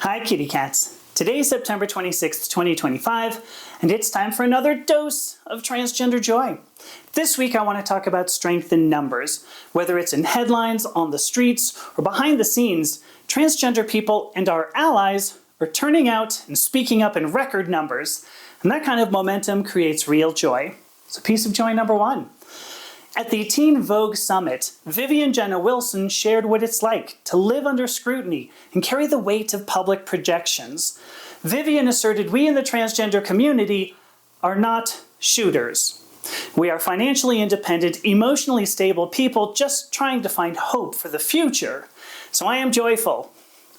Hi kitty cats. Today is September 26th, 2025, and it's time for another dose of transgender joy. This week I want to talk about strength in numbers. Whether it's in headlines, on the streets, or behind the scenes, transgender people and our allies are turning out and speaking up in record numbers, and that kind of momentum creates real joy. So piece of joy number one. At the Teen Vogue Summit, Vivian Jenna Wilson shared what it's like to live under scrutiny and carry the weight of public projections. Vivian asserted we in the transgender community are not shooters. We are financially independent, emotionally stable people just trying to find hope for the future. So I am joyful,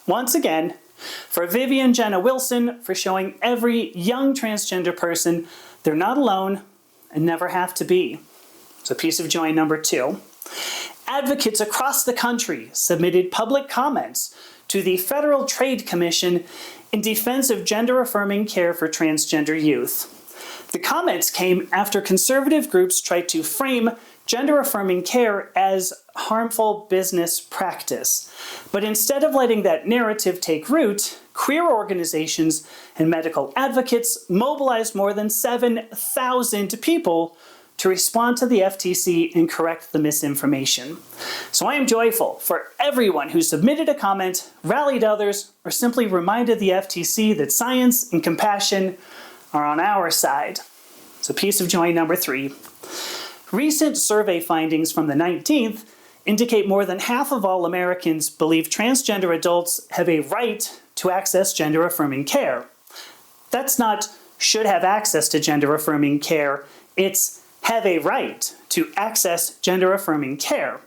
once again, for Vivian Jenna Wilson for showing every young transgender person they're not alone and never have to be. So piece of joy number two. Advocates across the country submitted public comments to the Federal Trade Commission in defense of gender-affirming care for transgender youth. The comments came after conservative groups tried to frame gender-affirming care as harmful business practice. But instead of letting that narrative take root, queer organizations and medical advocates mobilized more than 7,000 people to respond to the FTC and correct the misinformation. So I am joyful for everyone who submitted a comment, rallied others, or simply reminded the FTC that science and compassion are on our side. So piece of joy number three. Recent survey findings from the 19th indicate more than half of all Americans believe transgender adults have a right to access gender-affirming care. That's not should have access to gender-affirming care, it's have a right to access gender-affirming care.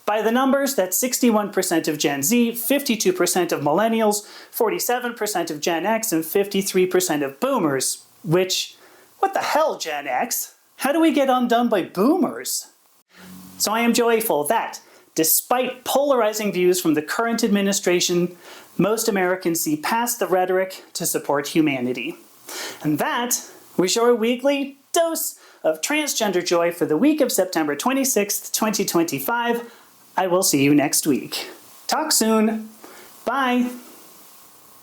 By the numbers, that's 61% of Gen Z, 52% of millennials, 47% of Gen X, and 53% of boomers. Which, what the hell, Gen X? How do we get undone by boomers? So I am joyful that, despite polarizing views from the current administration, most Americans see past the rhetoric to support humanity. And that was your weekly dose of transgender joy for the week of September 26th, 2025. I will see you next week. Talk soon. Bye.